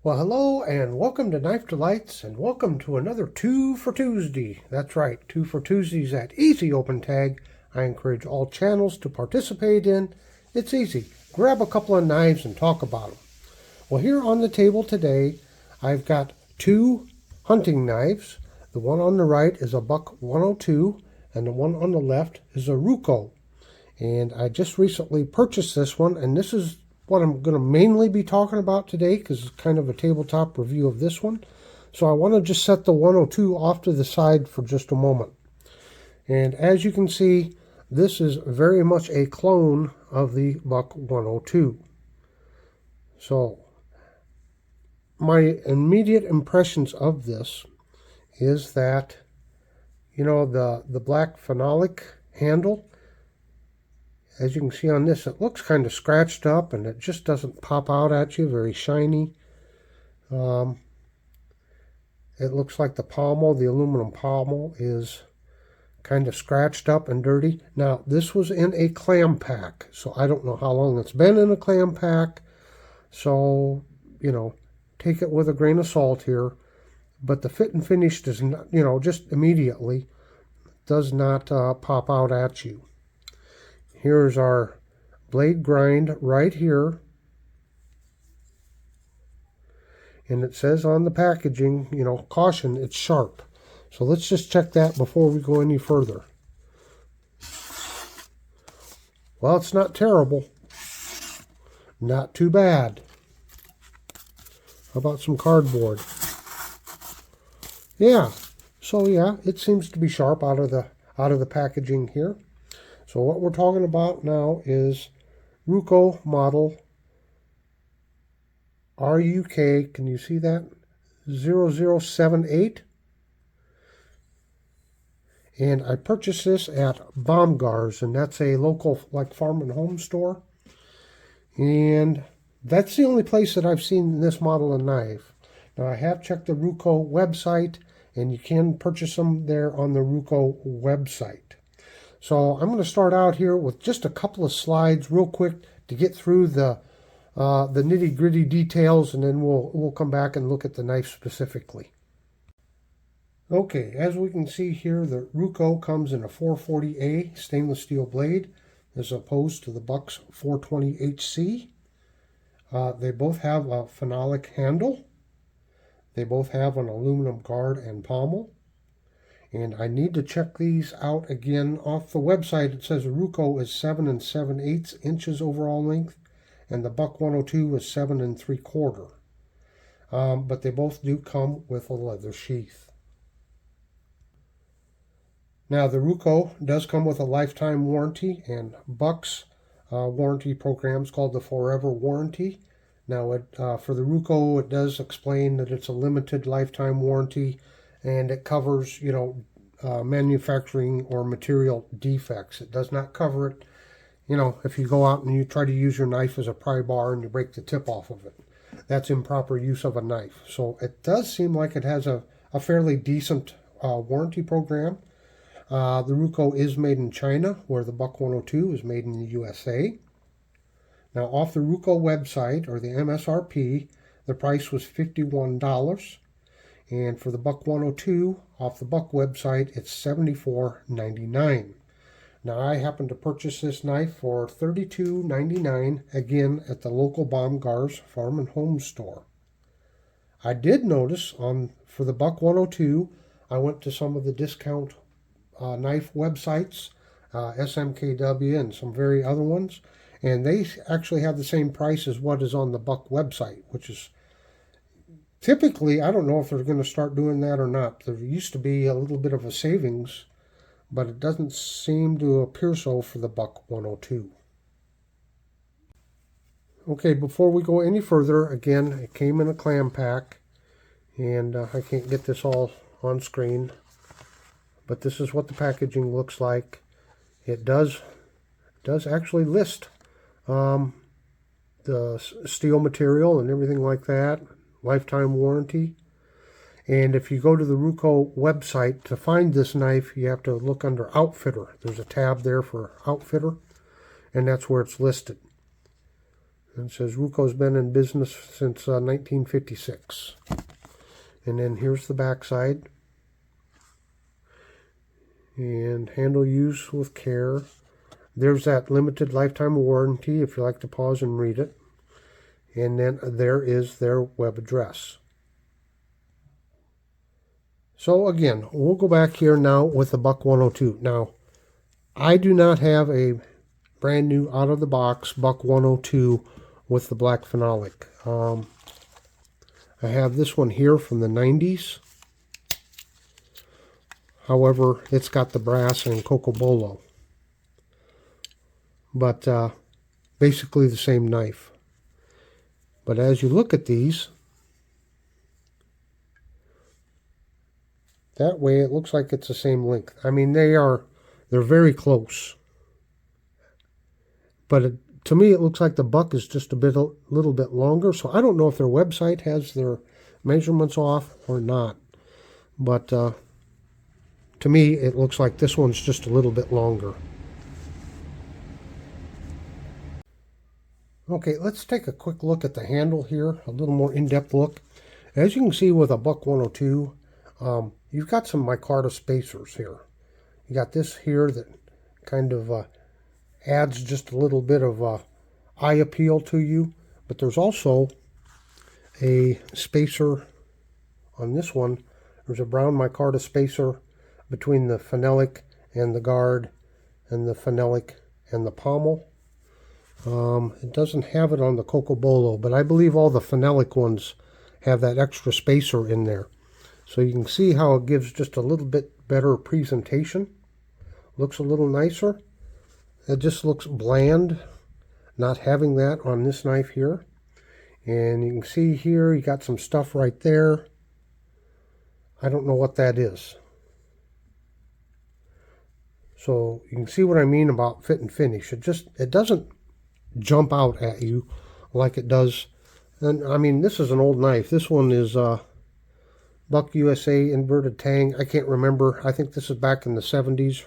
Well, hello and welcome to Knife Delights and welcome to another 2 for Tuesday. That's right, 2 for Tuesdays at Easy Open Tag. I encourage all channels to participate in. It's easy. Grab a couple of knives and talk about them. Well, here on the table today, I've got two hunting knives. The one on the right is a Buck 102 and the one on the left is a Ruko. And I just recently purchased this one, and this is what I'm going to mainly be talking about today because it's kind of a tabletop review of this one. So I want to just set the 102 off to the side for just a moment. And as you can see, this is very much a clone of the Buck 102. So my immediate impressions of this is that, you know, the black phenolic handle, as you can see on this, it looks kind of scratched up and it just doesn't pop out at you, very shiny. It looks like the pommel, the aluminum pommel, is kind of scratched up and dirty. Now, this was in a clam pack, so I don't know how long it's been in a clam pack. So, you know, take it with a grain of salt here. But the fit and finish does not, you know, just immediately does not pop out at you. Here's our blade grind right here. And it says on the packaging, you know, caution, it's sharp. So let's just check that before we go any further. Well, it's not terrible. Not too bad. How about some cardboard? Yeah. So yeah, it seems to be sharp out of the packaging here. So what we're talking about now is Ruko model RUK, can you see that? 0078. And I purchased this at Baumgart's, and that's a local like farm and home store. And that's the only place that I've seen this model of knife. Now I have checked the Ruko website, and you can purchase them there on the Ruko website. So I'm going to start out here with just a couple of slides real quick to get through the nitty-gritty details, and then we'll come back and look at the knife specifically. Okay, as we can see here, the Ruko comes in a 440A stainless steel blade as opposed to the Buck's 420HC. They both have a phenolic handle. They both have an aluminum guard and pommel. And I need to check these out again. Off the website, it says a Ruko is 7 7/8 inches overall length, and the Buck 102 is 7 3/4. But they both do come with a leather sheath. Now, the Ruko does come with a lifetime warranty, and Buck's warranty program is called the Forever Warranty. Now, for the Ruko, it does explain that it's a limited lifetime warranty, and it covers, you know, manufacturing or material defects. It does not cover it, you know, if you go out and you try to use your knife as a pry bar and you break the tip off of it. That's improper use of a knife. So it does seem like it has a fairly decent warranty program. The Ruko is made in China, where the Buck 102 is made in the USA. Now, off the Ruko website, or the MSRP, the price was $51. And for the Buck 102, off the Buck website, it's $74.99. Now, I happened to purchase this knife for $32.99, again, at the local Baumgart's Farm and Home store. I did notice for the Buck 102, I went to some of the discount knife websites, SMKW and some very other ones, and they actually have the same price as what is on the Buck website, which is typically, I don't know if they're going to start doing that or not. There used to be a little bit of a savings, but it doesn't seem to appear so for the Buck 102. Okay, before we go any further, again, it came in a clam pack, and I can't get this all on screen, but this is what the packaging looks like. It does actually list the steel material and everything like that. Lifetime warranty. And if you go to the Ruko website to find this knife, you have to look under Outfitter. There's a tab there for Outfitter, and that's where it's listed. And it says Ruko's been in business since 1956. And then here's the back side. And handle used with care. There's that limited lifetime warranty if you like to pause and read it. And then there is their web address. So again, we'll go back here now with the Buck 102. Now, I do not have a brand new out of the box Buck 102 with the black phenolic. I have this one here from the 90s. However, it's got the brass and cocobolo. But basically the same knife. But as you look at these, that way it looks like it's the same length. I mean, they're very close. But to me, it looks like the Buck is just a little bit longer. So I don't know if their website has their measurements off or not. But to me, it looks like this one's just a little bit longer. Okay, let's take a quick look at the handle here, a little more in-depth look. As you can see with a Buck 102, you've got some micarta spacers here. You got this here that kind of adds just a little bit of eye appeal to you, but there's also a spacer on this one. There's a brown micarta spacer between the phenolic and the guard, and the phenolic and the pommel. It doesn't have it on the cocobolo, but I believe all the phenolic ones have that extra spacer in there. So you can see how it gives just a little bit better presentation. Looks a little nicer. It just looks bland, not having that on this knife here. And you can see here, you got some stuff right there. I don't know what that is. So you can see what I mean about fit and finish. It doesn't jump out at you like it does. And I mean, this is an old knife. This one is Buck USA inverted tang. I can't remember. I think this is back in the 70s.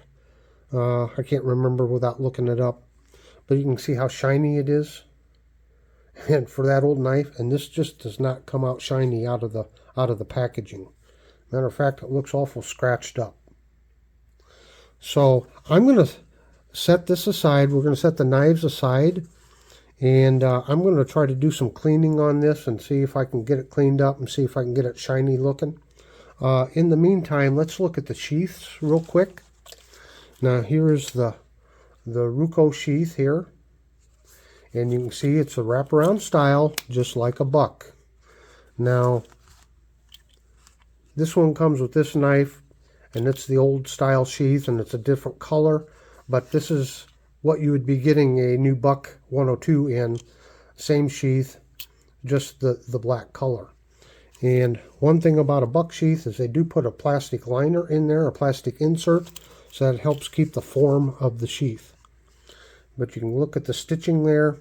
I can't remember without looking it up. But you can see how shiny it is. And for that old knife, and this just does not come out shiny out of the packaging. Matter of fact, it looks awful scratched up. So I'm going to set this aside. We're going to set the knives aside. And I'm going to try to do some cleaning on this and see if I can get it cleaned up and see if I can get it shiny looking. In the meantime, let's look at the sheaths real quick. Now here is the Ruko sheath here. And you can see it's a wraparound style, just like a Buck. Now, this one comes with this knife, and it's the old style sheath, and it's a different color. But this is what you would be getting a new Buck 102 in. Same sheath, just the black color. And one thing about a Buck sheath is they do put a plastic liner in there, a plastic insert, so that it helps keep the form of the sheath. But you can look at the stitching there,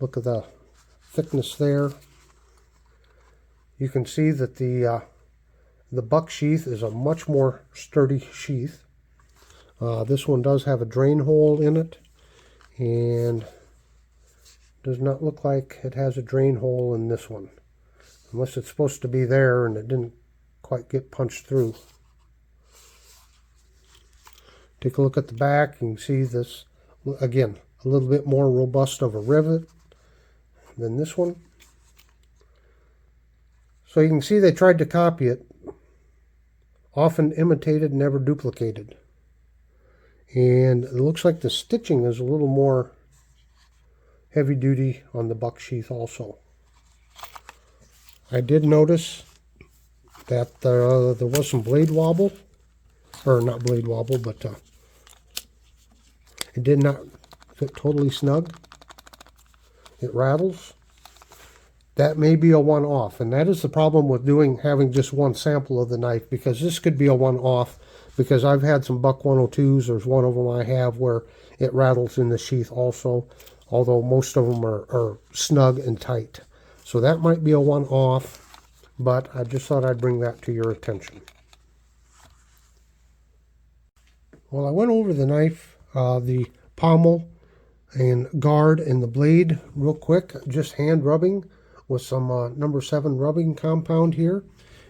look at the thickness there. You can see that the Buck sheath is a much more sturdy sheath. This one does have a drain hole in it, and does not look like it has a drain hole in this one, unless it's supposed to be there and it didn't quite get punched through. Take a look at the back. You can see this, again, a little bit more robust of a rivet than this one. So you can see they tried to copy it. Often imitated, never duplicated. And it looks like the stitching is a little more heavy duty on the Buck sheath also. I did notice that there was some blade wobble, or not blade wobble, but it did not fit totally snug. It rattles. That may be a one-off, and that is the problem with having just one sample of the knife, because this could be a one-off, because I've had some Buck 102s. There's one of them I have where it rattles in the sheath also, although most of them are snug and tight. So that might be a one-off, but I just thought I'd bring that to your attention. Well, I went over the knife, the pommel, and guard and the blade real quick, just hand rubbing with some number 7 rubbing compound here,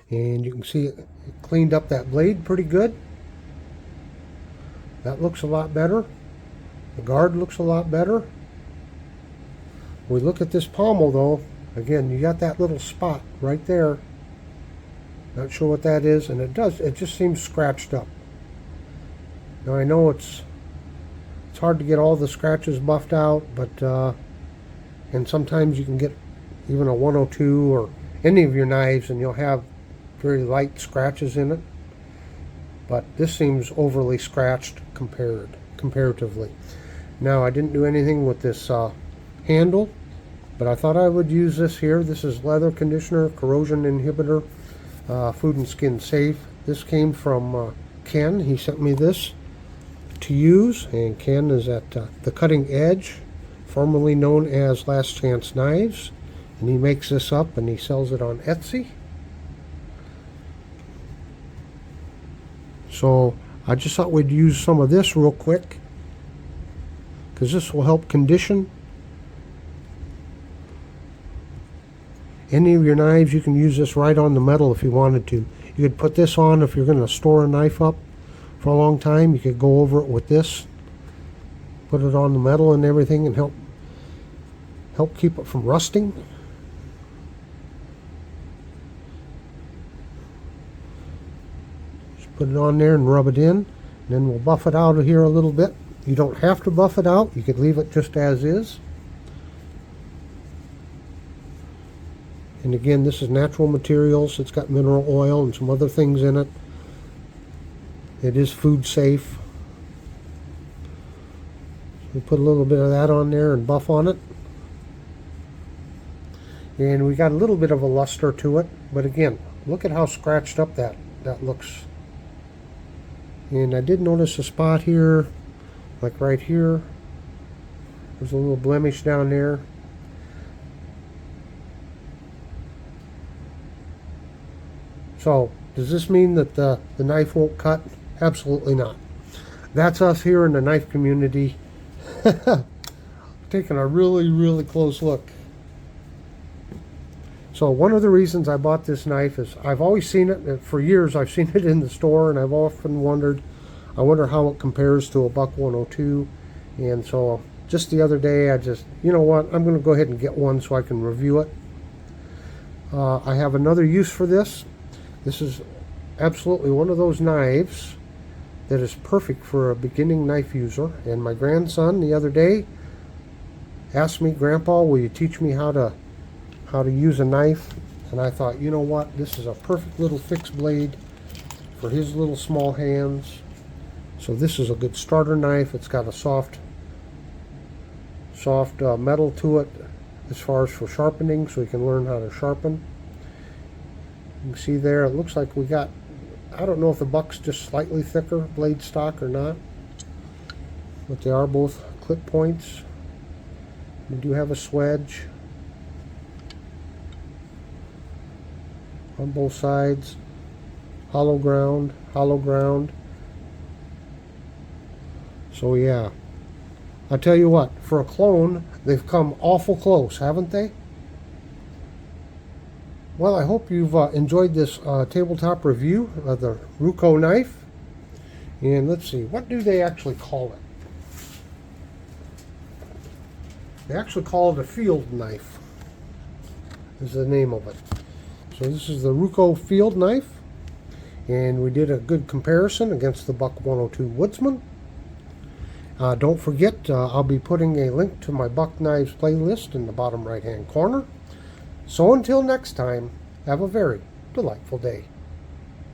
and you can see it cleaned up that blade pretty good. That looks a lot better. The guard looks a lot better. We look at this pommel though, again, you got that little spot right there. Not sure what that is, and it just seems scratched up. Now I know it's hard to get all the scratches buffed out, but and sometimes you can get even a 102 or any of your knives and you'll have very light scratches in it. But this seems overly scratched comparatively. Now I didn't do anything with this handle, but I thought I would use this here. This is leather conditioner, corrosion inhibitor, food and skin safe. This came from Ken. He sent me this to use, and Ken is at the Cutting Edge, formerly known as Last Chance Knives, and he makes this up and he sells it on Etsy. So I just thought we'd use some of this real quick because this will help condition any of your knives. You can use this right on the metal if you wanted to. You could put this on if you're going to store a knife up for a long time. You could go over it with this, put it on the metal and everything, and help keep it from rusting. Just put it on there and rub it in, and then we'll buff it out of here a little bit. You don't have to buff it out. You could leave it just as is. And again, this is natural materials. It's got mineral oil and some other things in it. It is food safe. We put a little bit of that on there and buff on it. And we got a little bit of a luster to it. But again, look at how scratched up that looks. And I did notice a spot here, like right here. There's a little blemish down there. So, does this mean that the knife won't cut? Absolutely not. That's us here in the knife community taking a really, really close look. So one of the reasons I bought this knife is I've always seen it, for years I've seen it in the store, and I've often wondered, I wonder how it compares to a Buck 102. And so just the other day you know what, I'm going to go ahead and get one so I can review it. I have another use for this. This is absolutely one of those knives that is perfect for a beginning knife user. And my grandson the other day asked me, "Grandpa, will you teach me how to use a knife?" And I thought, you know what, this is a perfect little fixed blade for his little small hands. So this is a good starter knife. It's got a soft metal to it as far as for sharpening, so you can learn how to sharpen. You can see there, it looks like we got, I don't know if the Buck's just slightly thicker blade stock or not, but they are both clip points. We do have a swedge on both sides, hollow ground. So yeah, I tell you what, for a clone, they've come awful close, haven't they? Well, I hope you've enjoyed this tabletop review of the Ruko knife. And let's see, what do they actually call it? They actually call it a field knife, is the name of it. So this is the Ruko Field Knife. And we did a good comparison against the Buck 102 Woodsman. Don't forget, I'll be putting a link to my Buck Knives playlist in the bottom right hand corner. So until next time, have a very delightful day.